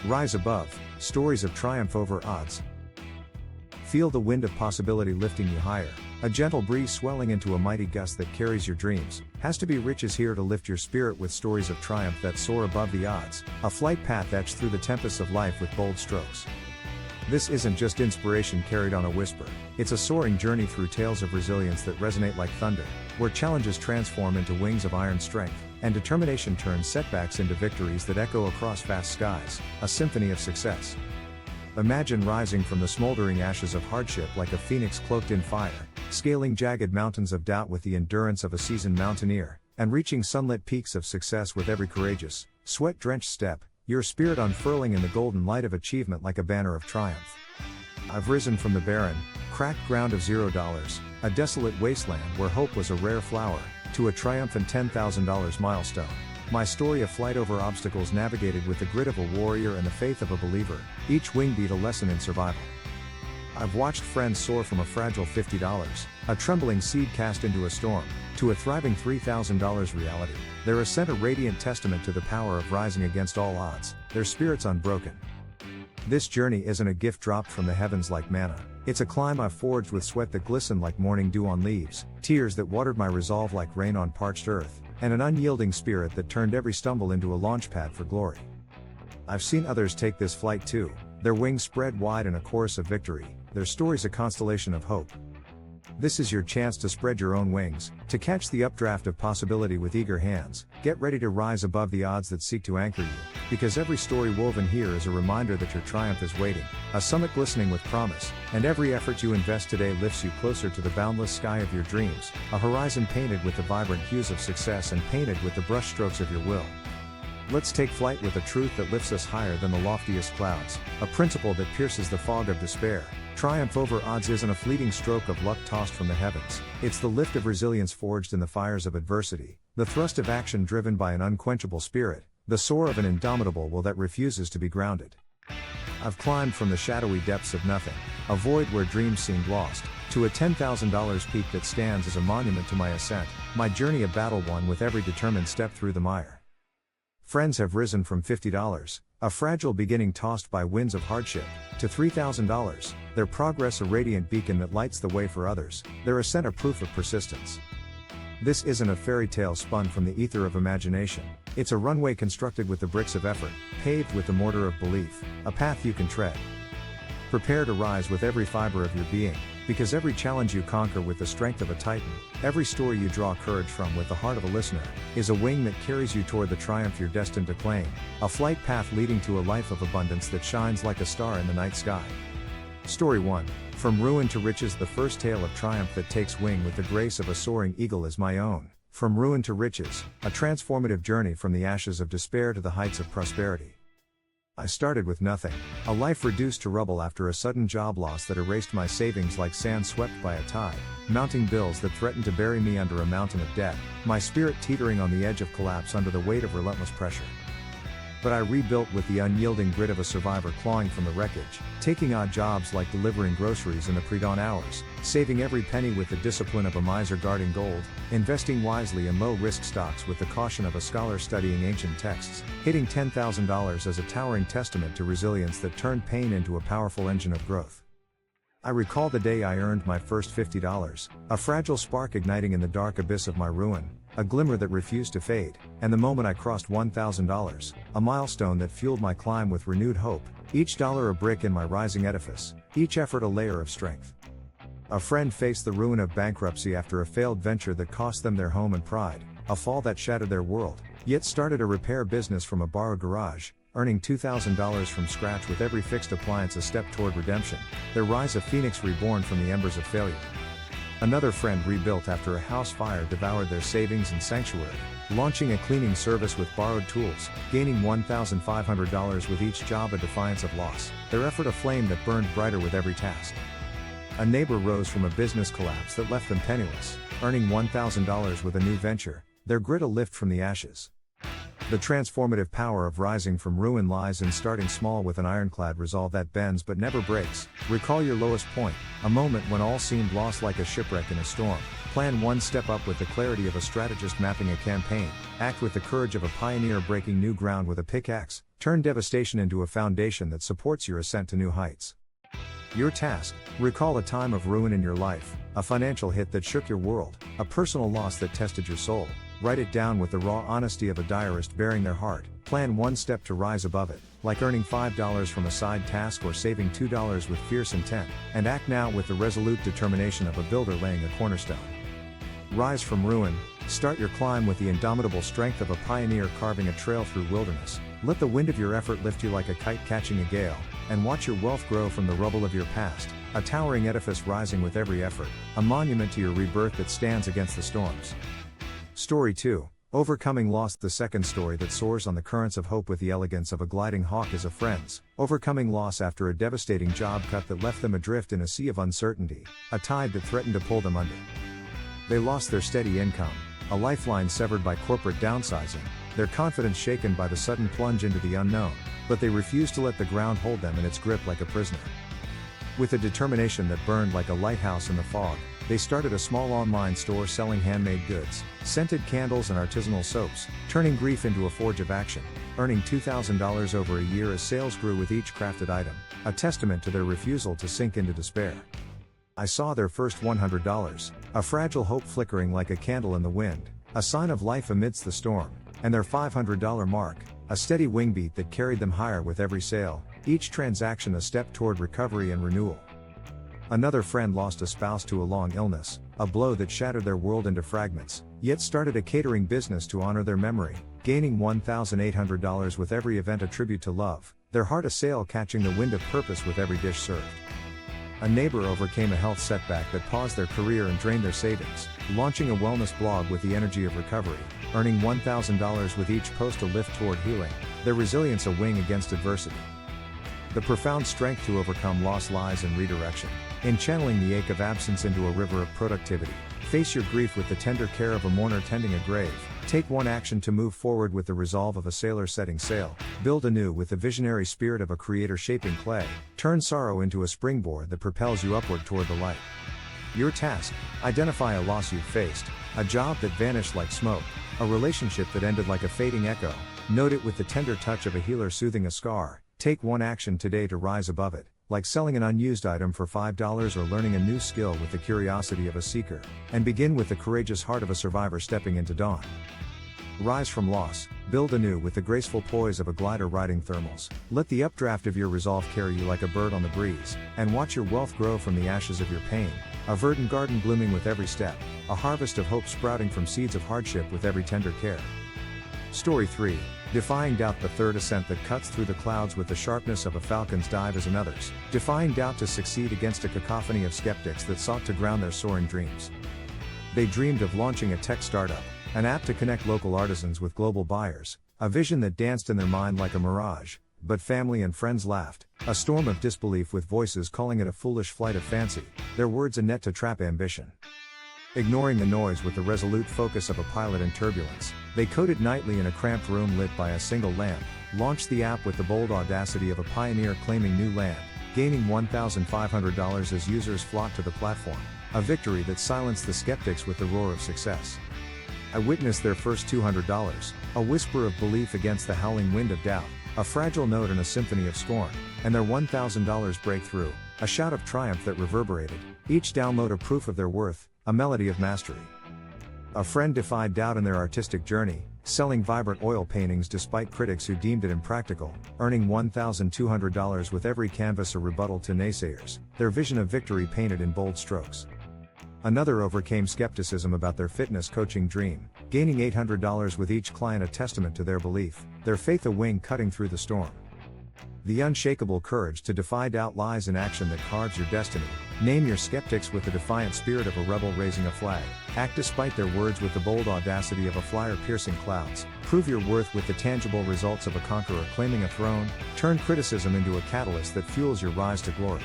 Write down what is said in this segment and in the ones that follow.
Rise above, stories of triumph over odds. Feel the wind of possibility lifting you higher, a gentle breeze swelling into a mighty gust that carries your dreams. Has to be Rich is here to lift your spirit with stories of triumph that soar above the odds, a flight path etched through the tempests of life with bold strokes. This isn't just inspiration carried on a whisper, it's a soaring journey through tales of resilience that resonate like thunder, where challenges transform into wings of iron strength, and determination turns setbacks into victories that echo across vast skies, a symphony of success. Imagine rising from the smoldering ashes of hardship like a phoenix cloaked in fire, scaling jagged mountains of doubt with the endurance of a seasoned mountaineer, and reaching sunlit peaks of success with every courageous, sweat-drenched step, your spirit unfurling in the golden light of achievement like a banner of triumph. I've risen from the barren, cracked ground of $0, a desolate wasteland where hope was a rare flower, to a triumphant $10,000 milestone. My story of flight over obstacles navigated with the grit of a warrior and the faith of a believer, each wing beat a lesson in survival. I've watched friends soar from a fragile $50, a trembling seed cast into a storm, to a thriving $3,000 reality, their ascent a radiant testament to the power of rising against all odds, their spirits unbroken. This journey isn't a gift dropped from the heavens like manna, it's a climb I've forged with sweat that glistened like morning dew on leaves, tears that watered my resolve like rain on parched earth, and an unyielding spirit that turned every stumble into a launch pad for glory. I've seen others take this flight too, their wings spread wide in a chorus of victory, their stories a constellation of hope. This is your chance to spread your own wings, to catch the updraft of possibility with eager hands. Get ready to rise above the odds that seek to anchor you, because every story woven here is a reminder that your triumph is waiting, a summit glistening with promise, and every effort you invest today lifts you closer to the boundless sky of your dreams, a horizon painted with the vibrant hues of success and painted with the brushstrokes of your will. Let's take flight with a truth that lifts us higher than the loftiest clouds, a principle that pierces the fog of despair. Triumph over odds isn't a fleeting stroke of luck tossed from the heavens, it's the lift of resilience forged in the fires of adversity, the thrust of action driven by an unquenchable spirit, the soar of an indomitable will that refuses to be grounded. I've climbed from the shadowy depths of nothing, a void where dreams seemed lost, to a $10,000 peak that stands as a monument to my ascent, my journey a battle won with every determined step through the mire. Friends have risen from $50, a fragile beginning tossed by winds of hardship, to $3,000, their progress a radiant beacon that lights the way for others, their ascent a proof of persistence. This isn't a fairy tale spun from the ether of imagination, it's a runway constructed with the bricks of effort, paved with the mortar of belief, a path you can tread. Prepare to rise with every fiber of your being, because every challenge you conquer with the strength of a titan, every story you draw courage from with the heart of a listener, is a wing that carries you toward the triumph you're destined to claim, a flight path leading to a life of abundance that shines like a star in the night sky. Story 1. From ruin to riches. The first tale of triumph that takes wing with the grace of a soaring eagle is my own. From ruin to riches, a transformative journey from the ashes of despair to the heights of prosperity. I started with nothing, a life reduced to rubble after a sudden job loss that erased my savings like sand swept by a tide, mounting bills that threatened to bury me under a mountain of debt, my spirit teetering on the edge of collapse under the weight of relentless pressure. But I rebuilt with the unyielding grit of a survivor clawing from the wreckage, taking odd jobs like delivering groceries in the pre-dawn hours, saving every penny with the discipline of a miser guarding gold, investing wisely in low-risk stocks with the caution of a scholar studying ancient texts, hitting $10,000 as a towering testament to resilience that turned pain into a powerful engine of growth. I recall the day I earned my first $50, a fragile spark igniting in the dark abyss of my ruin, a glimmer that refused to fade, and the moment I crossed $1,000, a milestone that fueled my climb with renewed hope, each dollar a brick in my rising edifice, each effort a layer of strength. A friend faced the ruin of bankruptcy after a failed venture that cost them their home and pride, a fall that shattered their world, yet started a repair business from a borrowed garage, earning $2,000 from scratch with every fixed appliance a step toward redemption, their rise a phoenix reborn from the embers of failure. Another friend rebuilt after a house fire devoured their savings and sanctuary, launching a cleaning service with borrowed tools, gaining $1,500 with each job a defiance of loss, their effort a flame that burned brighter with every task. A neighbor rose from a business collapse that left them penniless, earning $1,000 with a new venture, their grit a lift from the ashes. The transformative power of rising from ruin lies in starting small with an ironclad resolve that bends but never breaks. Recall your lowest point, a moment when all seemed lost like a shipwreck in a storm. Plan one step up with the clarity of a strategist mapping a campaign. Act with the courage of a pioneer breaking new ground with a pickaxe. Turn devastation into a foundation that supports your ascent to new heights. Your task: recall a time of ruin in your life, a financial hit that shook your world, a personal loss that tested your soul. Write it down with the raw honesty of a diarist bearing their heart. Plan one step to rise above it, like earning $5 from a side task or saving $2 with fierce intent, and act now with the resolute determination of a builder laying a cornerstone. Rise from ruin. Start your climb with the indomitable strength of a pioneer carving a trail through wilderness. Let the wind of your effort lift you like a kite catching a gale, and watch your wealth grow from the rubble of your past, a towering edifice rising with every effort, a monument to your rebirth that stands against the storms. Story 2. Overcoming loss. The second story that soars on the currents of hope with the elegance of a gliding hawk is a friend's overcoming loss after a devastating job cut that left them adrift in a sea of uncertainty, a tide that threatened to pull them under. They lost their steady income, a lifeline severed by corporate downsizing, their confidence shaken by the sudden plunge into the unknown, but they refused to let the ground hold them in its grip like a prisoner. With a determination that burned like a lighthouse in the fog, they started a small online store selling handmade goods, scented candles and artisanal soaps, turning grief into a forge of action, earning $2,000 over a year as sales grew with each crafted item, a testament to their refusal to sink into despair. I saw their first $100, a fragile hope flickering like a candle in the wind, a sign of life amidst the storm, and their $500 mark, a steady wingbeat that carried them higher with every sale, each transaction a step toward recovery and renewal. Another friend lost a spouse to a long illness, a blow that shattered their world into fragments, yet started a catering business to honor their memory, gaining $1,800 with every event a tribute to love, their heart a sail catching the wind of purpose with every dish served. A neighbor overcame a health setback that paused their career and drained their savings, launching a wellness blog with the energy of recovery, earning $1,000 with each post a lift toward healing, their resilience a wing against adversity. The profound strength to overcome loss lies in redirection, in channeling the ache of absence into a river of productivity. Face your grief with the tender care of a mourner tending a grave. Take one action to move forward with the resolve of a sailor setting sail. Build anew with the visionary spirit of a creator shaping clay. Turn sorrow into a springboard that propels you upward toward the light. Your task: identify a loss you've faced, a job that vanished like smoke, a relationship that ended like a fading echo. Note it with the tender touch of a healer soothing a scar. Take one action today to rise above it, like selling an unused item for $5 or learning a new skill with the curiosity of a seeker, and begin with the courageous heart of a survivor stepping into dawn. Rise from loss, build anew with the graceful poise of a glider riding thermals. Let the updraft of your resolve carry you like a bird on the breeze, and watch your wealth grow from the ashes of your pain, a verdant garden blooming with every step, a harvest of hope sprouting from seeds of hardship with every tender care. Story 3. Defying doubt. The third ascent that cuts through the clouds with the sharpness of a falcon's dive is another's. Defying doubt to succeed against a cacophony of skeptics that sought to ground their soaring dreams. They dreamed of launching a tech startup, an app to connect local artisans with global buyers, a vision that danced in their mind like a mirage, but family and friends laughed, a storm of disbelief with voices calling it a foolish flight of fancy, their words a net to trap ambition. Ignoring the noise with the resolute focus of a pilot in turbulence, they coded nightly in a cramped room lit by a single lamp, launched the app with the bold audacity of a pioneer claiming new land, gaining $1,500 as users flocked to the platform, a victory that silenced the skeptics with the roar of success. I witnessed their first $200, a whisper of belief against the howling wind of doubt, a fragile note in a symphony of scorn, and their $1,000 breakthrough, a shout of triumph that reverberated, each download a proof of their worth, a melody of mastery. A friend defied doubt in their artistic journey, selling vibrant oil paintings despite critics who deemed it impractical, earning $1,200 with every canvas a rebuttal to naysayers, their vision of victory painted in bold strokes. Another overcame skepticism about their fitness coaching dream, gaining $800 with each client, a testament to their belief, their faith a wing cutting through the storm. The unshakable courage to defy doubt lies in action that carves your destiny. Name your skeptics with the defiant spirit of a rebel raising a flag. Act despite their words with the bold audacity of a flyer piercing clouds. Prove your worth with the tangible results of a conqueror claiming a throne. Turn criticism into a catalyst that fuels your rise to glory.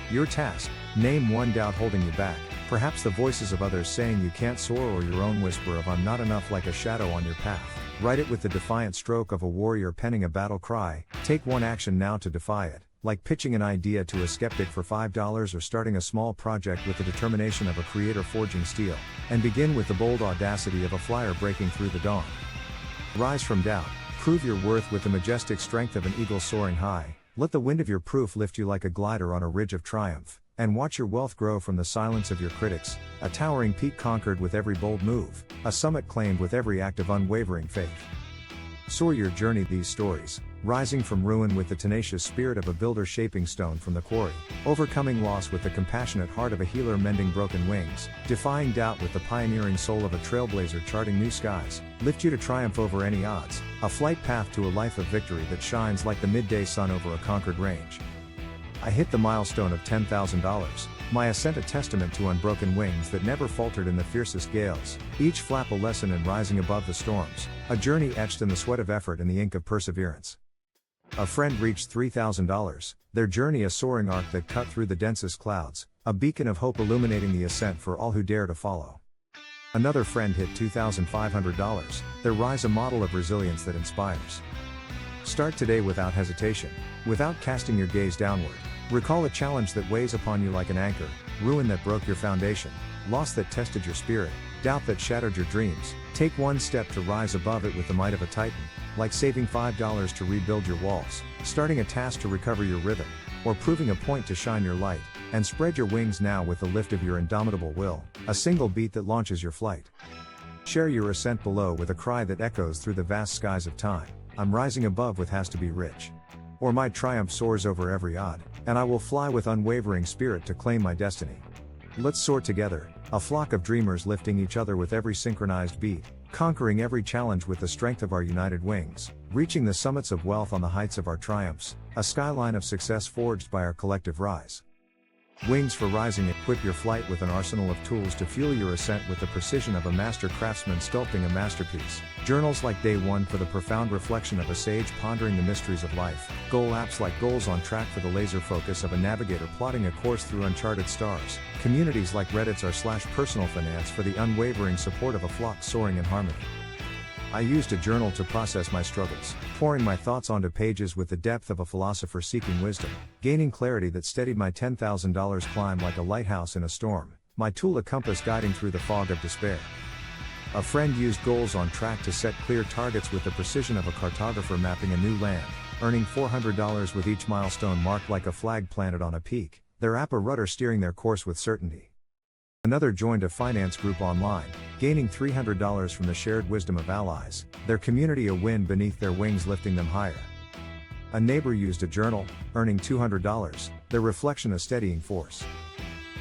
Your task: name one doubt holding you back, perhaps the voices of others saying you can't soar, or your own whisper of "I'm not enough" like a shadow on your path. Write it with the defiant stroke of a warrior penning a battle cry. Take one action now to defy it, like pitching an idea to a skeptic for $5 or starting a small project with the determination of a creator forging steel. And begin with the bold audacity of a flyer breaking through the dawn. Rise from doubt, prove your worth with the majestic strength of an eagle soaring high. Let the wind of your proof lift you like a glider on a ridge of triumph, and watch your wealth grow from the silence of your critics, a towering peak conquered with every bold move, a summit claimed with every act of unwavering faith. Soar your journey, these stories, rising from ruin with the tenacious spirit of a builder shaping stone from the quarry, overcoming loss with the compassionate heart of a healer mending broken wings, defying doubt with the pioneering soul of a trailblazer charting new skies, lift you to triumph over any odds, a flight path to a life of victory that shines like the midday sun over a conquered range. I hit the milestone of $10,000, my ascent a testament to unbroken wings that never faltered in the fiercest gales, each flap a lesson in rising above the storms, a journey etched in the sweat of effort and the ink of perseverance. A friend reached $3,000, their journey a soaring arc that cut through the densest clouds, a beacon of hope illuminating the ascent for all who dare to follow. Another friend hit $2,500, their rise a model of resilience that inspires. Start today without hesitation, without casting your gaze downward. Recall a challenge that weighs upon you like an anchor, ruin that broke your foundation, loss that tested your spirit, doubt that shattered your dreams. Take one step to rise above it with the might of a titan, like saving $5 to rebuild your walls, starting a task to recover your rhythm, or proving a point to shine your light, and spread your wings now with the lift of your indomitable will, a single beat that launches your flight. Share your ascent below with a cry that echoes through the vast skies of time. I'm rising above with has to be rich. Or my triumph soars over every odd, and I will fly with unwavering spirit to claim my destiny. Let's soar together, a flock of dreamers lifting each other with every synchronized beat, conquering every challenge with the strength of our united wings, reaching the summits of wealth on the heights of our triumphs, a skyline of success forged by our collective rise. Wings for rising, equip your flight with an arsenal of tools to fuel your ascent with the precision of a master craftsman sculpting a masterpiece. Journals like Day One for the profound reflection of a sage pondering the mysteries of life. Goal apps like Goals on Track for the laser focus of a navigator plotting a course through uncharted stars. Communities like Reddit's r/personal finance for the unwavering support of a flock soaring in harmony. I used a journal to process my struggles, pouring my thoughts onto pages with the depth of a philosopher seeking wisdom, gaining clarity that steadied my $10,000 climb like a lighthouse in a storm, my tool a compass guiding through the fog of despair. A friend used Goals on Track to set clear targets with the precision of a cartographer mapping a new land, earning $400 with each milestone marked like a flag planted on a peak, their app a rudder steering their course with certainty. Another joined a finance group online, gaining $300 from the shared wisdom of allies, their community a wind beneath their wings lifting them higher. A neighbor used a journal, earning $200, their reflection a steadying force.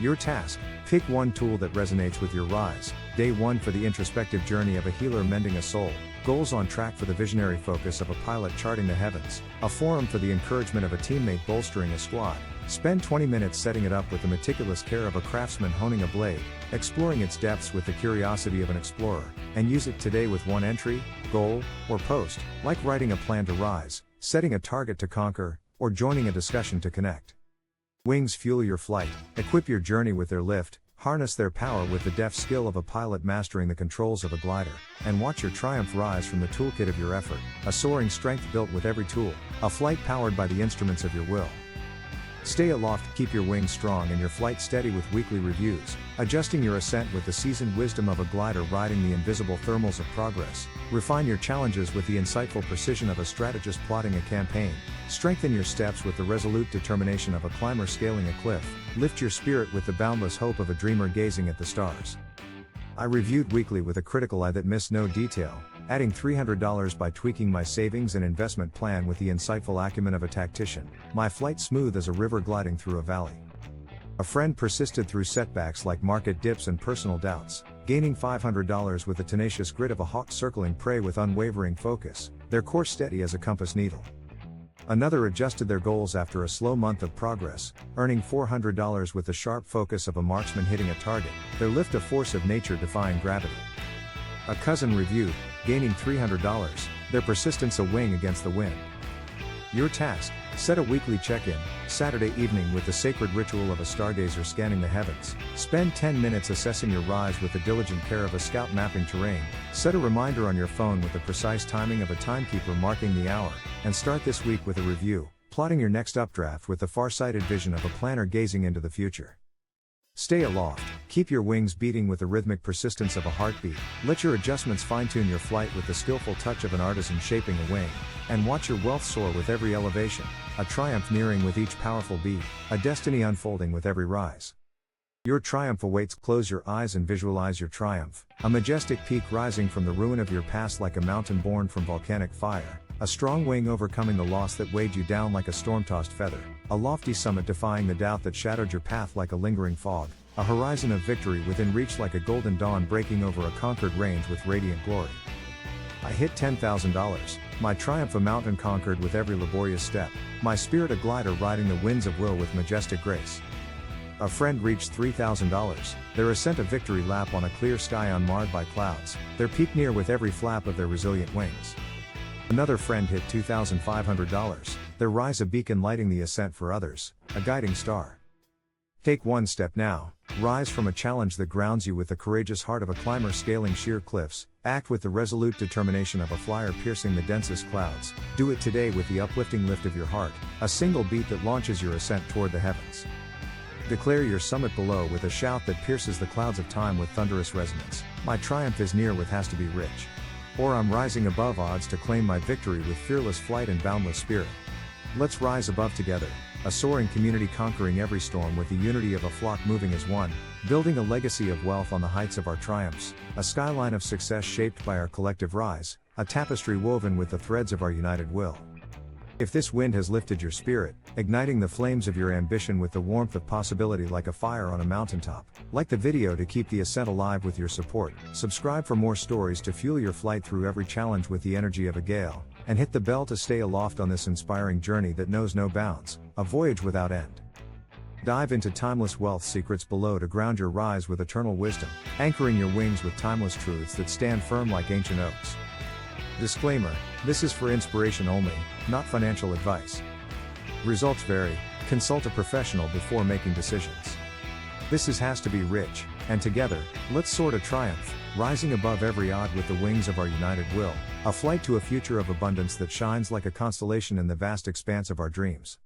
Your task: pick one tool that resonates with your rise. Day One for the introspective journey of a healer mending a soul, Goals on Track for the visionary focus of a pilot charting the heavens, a forum for the encouragement of a teammate bolstering a squad. Spend 20 minutes setting it up with the meticulous care of a craftsman honing a blade, exploring its depths with the curiosity of an explorer, and use it today with one entry, goal, or post, like writing a plan to rise, setting a target to conquer, or joining a discussion to connect. Wings fuel your flight, equip your journey with their lift, harness their power with the deft skill of a pilot mastering the controls of a glider, and watch your triumph rise from the toolkit of your effort, a soaring strength built with every tool, a flight powered by the instruments of your will. Stay aloft, keep your wings strong and your flight steady with weekly reviews, adjusting your ascent with the seasoned wisdom of a glider riding the invisible thermals of progress. Refine your challenges with the insightful precision of a strategist plotting a campaign. Strengthen your steps with the resolute determination of a climber scaling a cliff. Lift your spirit with the boundless hope of a dreamer gazing at the stars. I reviewed weekly with a critical eye that missed no detail, adding $300 by tweaking my savings and investment plan with the insightful acumen of a tactician, my flight smooth as a river gliding through a valley. A friend persisted through setbacks like market dips and personal doubts, gaining $500 with the tenacious grit of a hawk circling prey with unwavering focus, their course steady as a compass needle. Another adjusted their goals after a slow month of progress, earning $400 with the sharp focus of a marksman hitting a target, their lift a force of nature defying gravity. A cousin reviewed, gaining $300, their persistence a wing against the wind. Your task: Set a weekly check-in, Saturday evening with the sacred ritual of a stargazer scanning the heavens. Spend 10 minutes assessing your rise with the diligent care of a scout mapping terrain. Set a reminder on your phone with the precise timing of a timekeeper marking the hour, and start this week with a review, plotting your next updraft with the far-sighted vision of a planner gazing into the future. Stay aloft, keep your wings beating with the rhythmic persistence of a heartbeat, let your adjustments fine-tune your flight with the skillful touch of an artisan shaping a wing, and watch your wealth soar with every elevation, a triumph nearing with each powerful beat, a destiny unfolding with every rise. Your triumph awaits. Close your eyes and visualize your triumph, a majestic peak rising from the ruin of your past like a mountain born from volcanic fire, a strong wing overcoming the loss that weighed you down like a storm-tossed feather, a lofty summit defying the doubt that shadowed your path like a lingering fog, a horizon of victory within reach like a golden dawn breaking over a conquered range with radiant glory. I hit $10,000, my triumph a mountain conquered with every laborious step, my spirit a glider riding the winds of will with majestic grace. A friend reached $3,000, their ascent a victory lap on a clear sky unmarred by clouds, their peak near with every flap of their resilient wings. Another friend hit $2,500, their rise a beacon lighting the ascent for others, a guiding star. Take one step now, rise from a challenge that grounds you with the courageous heart of a climber scaling sheer cliffs, act with the resolute determination of a flyer piercing the densest clouds, do it today with the uplifting lift of your heart, a single beat that launches your ascent toward the heavens. Declare your summit below with a shout that pierces the clouds of time with thunderous resonance, my triumph is near with has to be rich. Or I'm rising above odds to claim my victory with fearless flight and boundless spirit. Let's rise above together, a soaring community conquering every storm with the unity of a flock moving as one, building a legacy of wealth on the heights of our triumphs, a skyline of success shaped by our collective rise, a tapestry woven with the threads of our united will. If this wind has lifted your spirit, igniting the flames of your ambition with the warmth of possibility like a fire on a mountaintop, like the video to keep the ascent alive with your support, subscribe for more stories to fuel your flight through every challenge with the energy of a gale, and hit the bell to stay aloft on this inspiring journey that knows no bounds, a voyage without end. Dive into timeless wealth secrets below to ground your rise with eternal wisdom, anchoring your wings with timeless truths that stand firm like ancient oaks. Disclaimer, this is for inspiration only, not financial advice. Results vary, consult a professional before making decisions. This has to be rich, and together, let's soar to triumph, rising above every odd with the wings of our united will, a flight to a future of abundance that shines like a constellation in the vast expanse of our dreams.